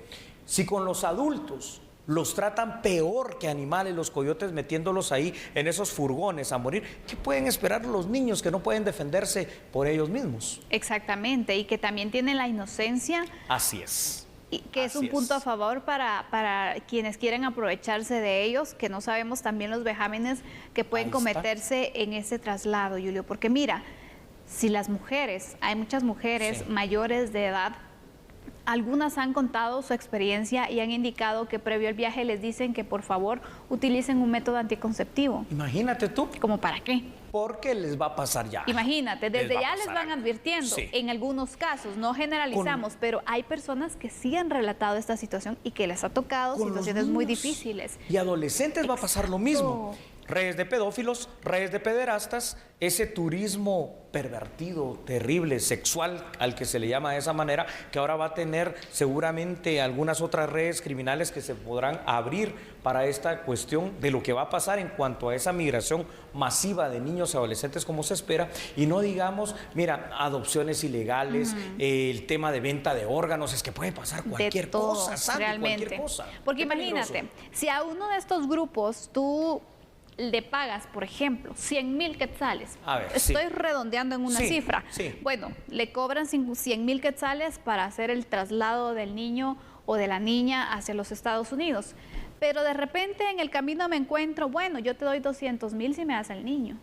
si con los adultos los tratan peor que animales los coyotes, metiéndolos ahí en esos furgones a morir, ¿qué pueden esperar los niños que no pueden defenderse por ellos mismos? Exactamente, y que también tienen la inocencia. Así es. Y que es un punto a favor para quienes quieren aprovecharse de ellos, que no sabemos también los vejámenes que pueden cometerse en ese traslado, Julio. Porque mira, si las mujeres, hay muchas mujeres mayores de edad, algunas han contado su experiencia y han indicado que previo al viaje les dicen que por favor utilicen un método anticonceptivo. Imagínate tú. ¿Cómo para qué? Porque les va a pasar ya. Imagínate, desde ya les van advirtiendo. En algunos casos, no generalizamos, pero hay personas que sí han relatado esta situación y que les ha tocado situaciones muy difíciles. Y adolescentes va a pasar lo mismo. Redes de pedófilos, redes de pederastas, ese turismo pervertido, terrible, sexual, al que se le llama de esa manera, que ahora va a tener seguramente algunas otras redes criminales que se podrán abrir para esta cuestión de lo que va a pasar en cuanto a esa migración masiva de niños y adolescentes como se espera, y no digamos, mira, adopciones ilegales, el tema de venta de órganos, es que puede pasar cualquier cosa, Sandy, realmente. cualquier cosa. Porque imagínate, si a uno de estos grupos tú le pagas, por ejemplo, 100,000 quetzales. A ver, estoy redondeando en una cifra. Bueno, le cobran 100,000 quetzales para hacer el traslado del niño o de la niña hacia los Estados Unidos. Pero de repente en el camino me encuentro, bueno, yo te doy 200,000 si me das el niño.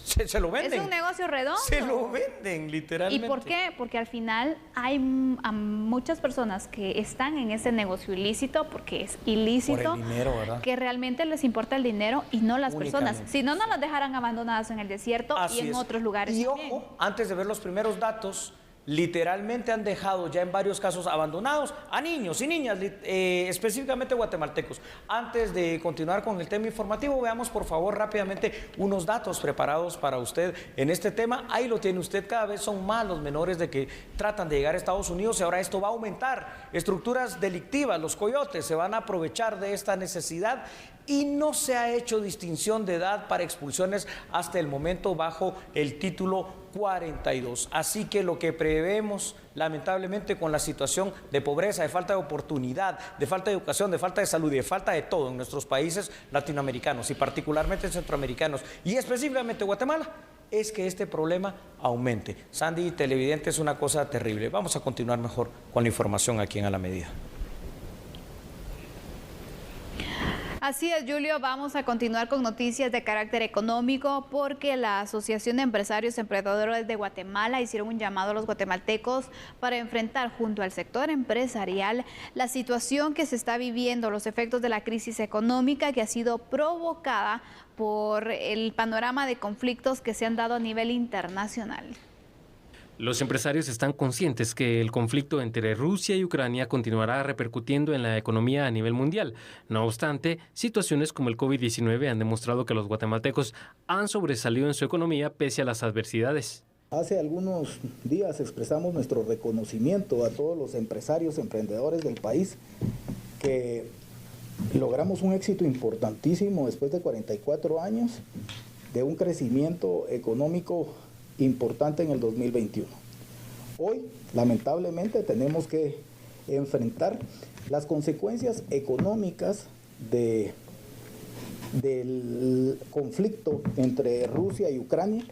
Se lo venden. Es un negocio redondo. Se lo venden, literalmente. ¿Y por qué? Porque al final hay muchas personas que están en ese negocio ilícito, porque es ilícito. Por el dinero, ¿verdad? Que realmente les importa el dinero y no las personas. Si no, no las dejarán abandonadas en el desierto y en otros lugares. Y también. ojo, antes de ver los primeros datos, literalmente han dejado ya en varios casos abandonados a niños y niñas, específicamente guatemaltecos. Antes de continuar con el tema informativo, veamos por favor rápidamente unos datos preparados para usted en este tema. Ahí lo tiene usted, cada vez son más los menores de que tratan de llegar a Estados Unidos y ahora esto va a aumentar. Estructuras delictivas, los coyotes se van a aprovechar de esta necesidad y no se ha hecho distinción de edad para expulsiones hasta el momento bajo el título 42. Así que lo que prevemos, lamentablemente, con la situación de pobreza, de falta de oportunidad, de falta de educación, de falta de salud y de falta de todo en nuestros países latinoamericanos y particularmente centroamericanos y específicamente Guatemala, es que este problema aumente. Sandy, televidente, es una cosa terrible. Vamos a continuar mejor con la información aquí en A la Medida. Así es, Julio, vamos a continuar con noticias de carácter económico porque la Asociación de Empresarios Emprendedores de Guatemala hicieron un llamado a los guatemaltecos para enfrentar junto al sector empresarial la situación que se está viviendo, los efectos de la crisis económica que ha sido provocada por el panorama de conflictos que se han dado a nivel internacional. Los empresarios están conscientes que el conflicto entre Rusia y Ucrania continuará repercutiendo en la economía a nivel mundial. No obstante, situaciones como el COVID-19 han demostrado que los guatemaltecos han sobresalido en su economía pese a las adversidades. Hace algunos días expresamos nuestro reconocimiento a todos los empresarios, emprendedores del país, que logramos un éxito importantísimo después de 44 años de un crecimiento económico importante en el 2021. Hoy, lamentablemente, tenemos que enfrentar las consecuencias económicas del conflicto entre Rusia y Ucrania,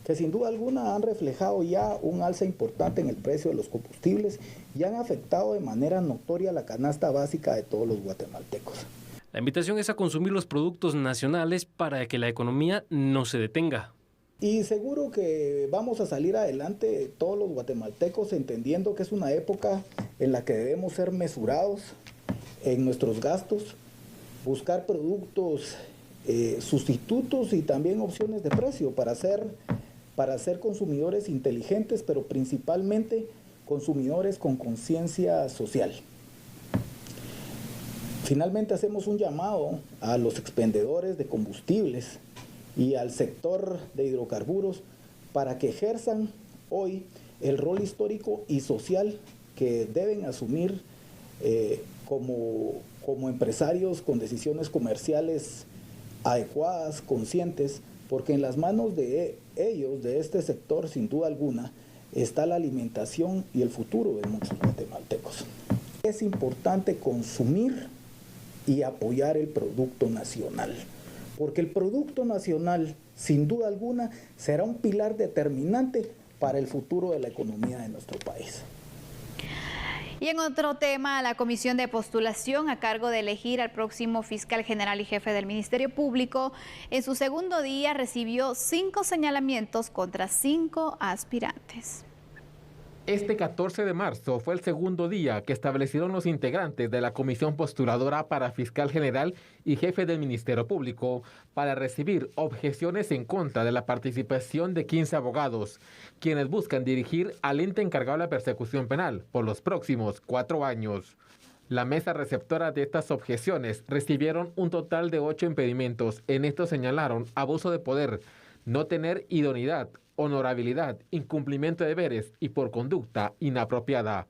que sin duda alguna han reflejado ya un alza importante en el precio de los combustibles y han afectado de manera notoria la canasta básica de todos los guatemaltecos. La invitación es a consumir los productos nacionales para que la economía no se detenga. Y seguro que vamos a salir adelante todos los guatemaltecos entendiendo que es una época en la que debemos ser mesurados en nuestros gastos, buscar productos sustitutos y también opciones de precio para ser consumidores inteligentes, pero principalmente consumidores con conciencia social. Finalmente hacemos un llamado a los expendedores de combustibles y al sector de hidrocarburos para que ejerzan hoy el rol histórico y social que deben asumir como empresarios con decisiones comerciales adecuadas, conscientes, porque en las manos de ellos, de este sector, sin duda alguna, está la alimentación y el futuro de muchos guatemaltecos. Es importante consumir y apoyar el producto nacional, porque el producto nacional, sin duda alguna, será un pilar determinante para el futuro de la economía de nuestro país. Y en otro tema, la Comisión de Postulación a cargo de elegir al próximo fiscal general y jefe del Ministerio Público, en su segundo día recibió 5 señalamientos contra 5 aspirantes. Este 14 de marzo fue el segundo día que establecieron los integrantes de la Comisión Postuladora para Fiscal General y Jefe del Ministerio Público para recibir objeciones en contra de la participación de 15 abogados, quienes buscan dirigir al ente encargado de la persecución penal por los próximos 4 años. La mesa receptora de estas objeciones recibieron un total de 8 impedimentos. En estos señalaron abuso de poder, no tener idoneidad, honorabilidad, incumplimiento de deberes y por conducta inapropiada.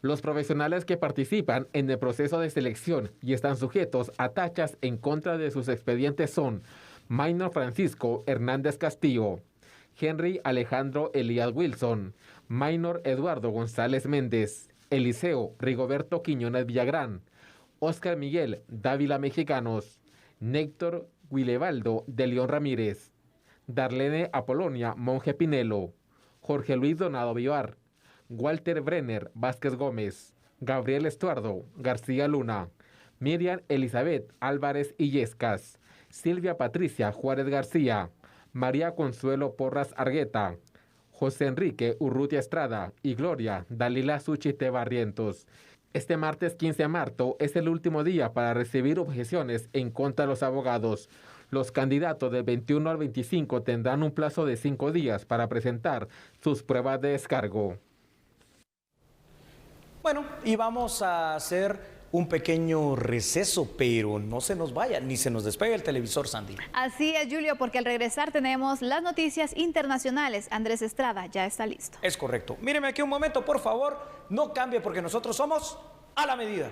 Los profesionales que participan en el proceso de selección y están sujetos a tachas en contra de sus expedientes son Maynor Francisco Hernández Castillo, Henry Alejandro Elías Wilson, Maynor Eduardo González Méndez, Eliseo Rigoberto Quiñones Villagrán, Óscar Miguel Dávila Mexicanos, Néctor Guilevaldo de León Ramírez, Darlene Apolonia Monje Pinelo, Jorge Luis Donado Vivar, Walter Brenner Vázquez Gómez, Gabriel Estuardo García Luna, Miriam Elizabeth Álvarez Illescas, Silvia Patricia Juárez García, María Consuelo Porras Argueta, José Enrique Urrutia Estrada y Gloria Dalila Suchite Barrientos. Este martes 15 de marzo es el último día para recibir objeciones en contra de los abogados. Los candidatos del 21 al 25 tendrán un plazo de 5 días para presentar sus pruebas de descargo. Bueno, y vamos a hacer un pequeño receso, pero no se nos vaya, ni se nos despegue el televisor, Sandy. Así es, Julio, porque al regresar tenemos las noticias internacionales. Andrés Estrada ya está listo. Es correcto. Míreme aquí un momento, por favor. No cambie porque nosotros somos a la medida.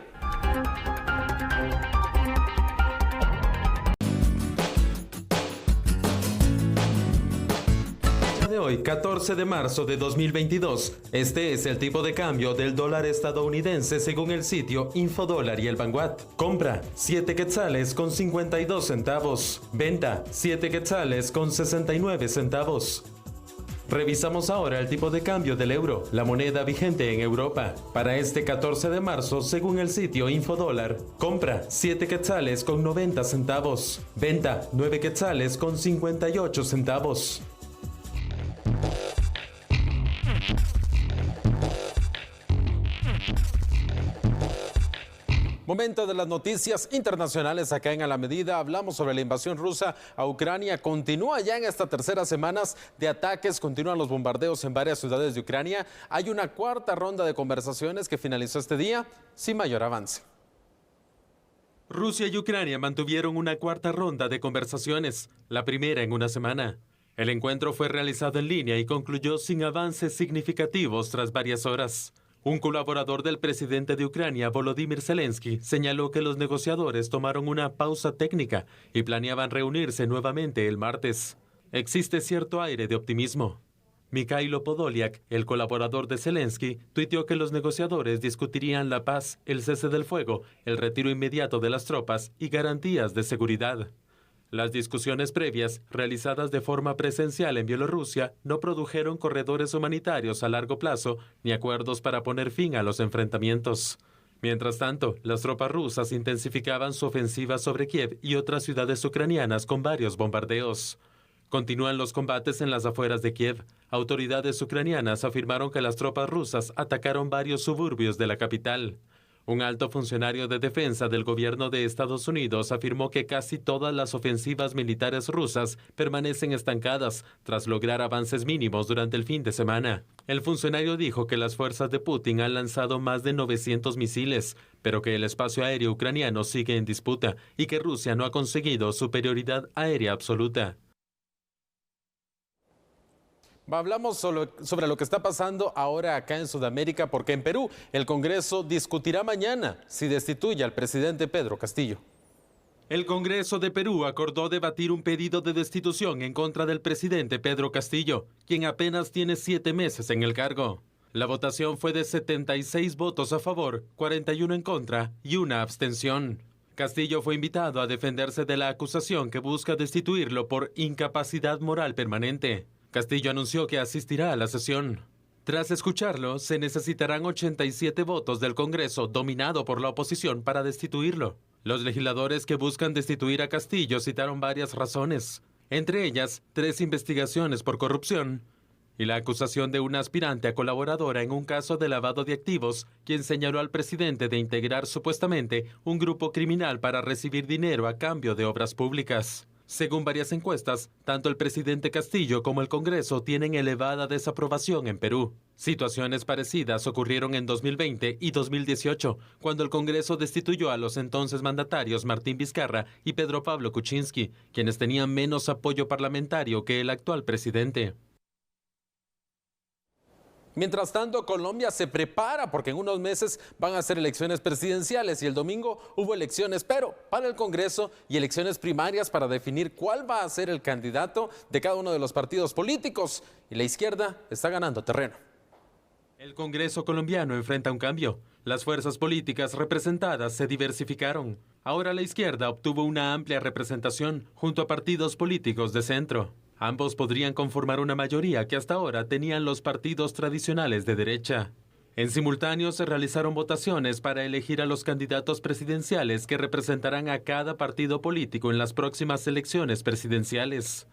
De hoy, 14 de marzo de 2022. Este es el tipo de cambio del dólar estadounidense según el sitio Infodólar y el Vanguard. Compra 7 quetzales con 52 centavos. Venta 7 quetzales con 69 centavos. Revisamos ahora el tipo de cambio del euro, la moneda vigente en Europa. Para este 14 de marzo, según el sitio Infodólar, compra 7 quetzales con 90 centavos. Venta 9 quetzales con 58 centavos. Momento de las noticias internacionales acá en A la Medida. Hablamos sobre la invasión rusa a Ucrania. Continúa ya en esta tercera semana de ataques, continúan los bombardeos en varias ciudades de Ucrania. Hay una cuarta ronda de conversaciones que finalizó este día sin mayor avance. Rusia y Ucrania mantuvieron una cuarta ronda de conversaciones, la primera en una semana. El encuentro fue realizado en línea y concluyó sin avances significativos tras varias horas. Un colaborador del presidente de Ucrania, Volodymyr Zelensky, señaló que los negociadores tomaron una pausa técnica y planeaban reunirse nuevamente el martes. Existe cierto aire de optimismo. Mikhailo Podolyak, el colaborador de Zelensky, tuiteó que los negociadores discutirían la paz, el cese del fuego, el retiro inmediato de las tropas y garantías de seguridad. Las discusiones previas, realizadas de forma presencial en Bielorrusia, no produjeron corredores humanitarios a largo plazo ni acuerdos para poner fin a los enfrentamientos. Mientras tanto, las tropas rusas intensificaban su ofensiva sobre Kiev y otras ciudades ucranianas con varios bombardeos. Continúan los combates en las afueras de Kiev. Autoridades ucranianas afirmaron que las tropas rusas atacaron varios suburbios de la capital. Un alto funcionario de defensa del gobierno de Estados Unidos afirmó que casi todas las ofensivas militares rusas permanecen estancadas tras lograr avances mínimos durante el fin de semana. El funcionario dijo que las fuerzas de Putin han lanzado más de 900 misiles, pero que el espacio aéreo ucraniano sigue en disputa y que Rusia no ha conseguido superioridad aérea absoluta. Hablamos sobre lo que está pasando ahora acá en Sudamérica, porque en Perú el Congreso discutirá mañana si destituye al presidente Pedro Castillo. El Congreso de Perú acordó debatir un pedido de destitución en contra del presidente Pedro Castillo, quien apenas tiene 7 meses en el cargo. La votación fue de 76 votos a favor, 41 en contra y 1 abstención. Castillo fue invitado a defenderse de la acusación que busca destituirlo por incapacidad moral permanente. Castillo anunció que asistirá a la sesión. Tras escucharlo, se necesitarán 87 votos del Congreso dominado por la oposición para destituirlo. Los legisladores que buscan destituir a Castillo citaron varias razones, entre ellas 3 investigaciones por corrupción y la acusación de una aspirante a colaboradora en un caso de lavado de activos, quien señaló al presidente de integrar supuestamente un grupo criminal para recibir dinero a cambio de obras públicas. Según varias encuestas, tanto el presidente Castillo como el Congreso tienen elevada desaprobación en Perú. Situaciones parecidas ocurrieron en 2020 y 2018, cuando el Congreso destituyó a los entonces mandatarios Martín Vizcarra y Pedro Pablo Kuczynski, quienes tenían menos apoyo parlamentario que el actual presidente. Mientras tanto, Colombia se prepara porque en unos meses van a ser elecciones presidenciales y el domingo hubo elecciones, pero para el Congreso y elecciones primarias para definir cuál va a ser el candidato de cada uno de los partidos políticos. Y la izquierda está ganando terreno. El Congreso colombiano enfrenta un cambio. Las fuerzas políticas representadas se diversificaron. Ahora la izquierda obtuvo una amplia representación junto a partidos políticos de centro. Ambos podrían conformar una mayoría que hasta ahora tenían los partidos tradicionales de derecha. En simultáneo se realizaron votaciones para elegir a los candidatos presidenciales que representarán a cada partido político en las próximas elecciones presidenciales.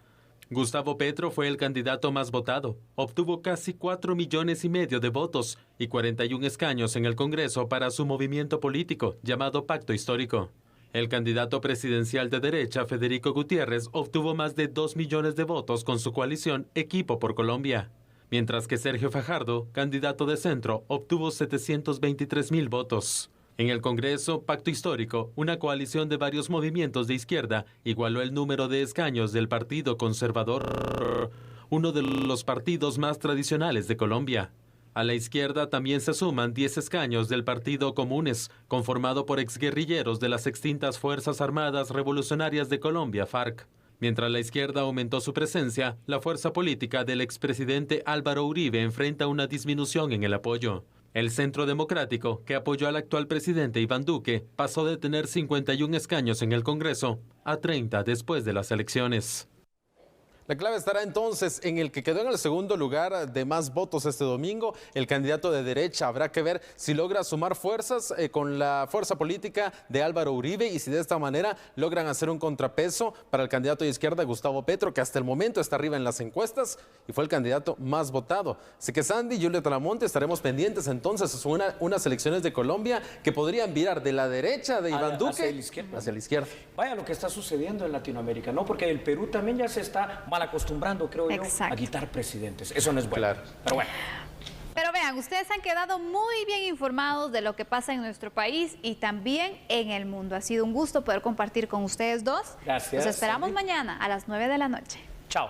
Gustavo Petro fue el candidato más votado. Obtuvo casi 4,5 millones de votos y 41 escaños en el Congreso para su movimiento político, llamado Pacto Histórico. El candidato presidencial de derecha, Federico Gutiérrez, obtuvo más de 2 millones de votos con su coalición Equipo por Colombia, mientras que Sergio Fajardo, candidato de centro, obtuvo 723,000 votos. En el Congreso, Pacto Histórico, una coalición de varios movimientos de izquierda, igualó el número de escaños del Partido Conservador, uno de los partidos más tradicionales de Colombia. A la izquierda también se suman 10 escaños del Partido Comunes, conformado por exguerrilleros de las extintas Fuerzas Armadas Revolucionarias de Colombia, FARC. Mientras la izquierda aumentó su presencia, la fuerza política del expresidente Álvaro Uribe enfrenta una disminución en el apoyo. El Centro Democrático, que apoyó al actual presidente Iván Duque, pasó de tener 51 escaños en el Congreso a 30 después de las elecciones. La clave estará entonces en el que quedó en el segundo lugar de más votos este domingo, el candidato de derecha. Habrá que ver si logra sumar fuerzas con la fuerza política de Álvaro Uribe y si de esta manera logran hacer un contrapeso para el candidato de izquierda, Gustavo Petro, que hasta el momento está arriba en las encuestas y fue el candidato más votado. Así que Sandy y Julia Talamonte estaremos pendientes entonces a unas elecciones de Colombia que podrían virar de la derecha de Iván Duque hacia la izquierda. Vaya lo que está sucediendo en Latinoamérica, ¿no? Porque el Perú también ya se está acostumbrando, creo yo, a quitar presidentes. Eso no es bueno. Claro. Pero bueno. Pero vean, ustedes han quedado muy bien informados de lo que pasa en nuestro país y también en el mundo. Ha sido un gusto poder compartir con ustedes dos. Gracias. Los esperamos mañana a las 9 de la noche. Chao.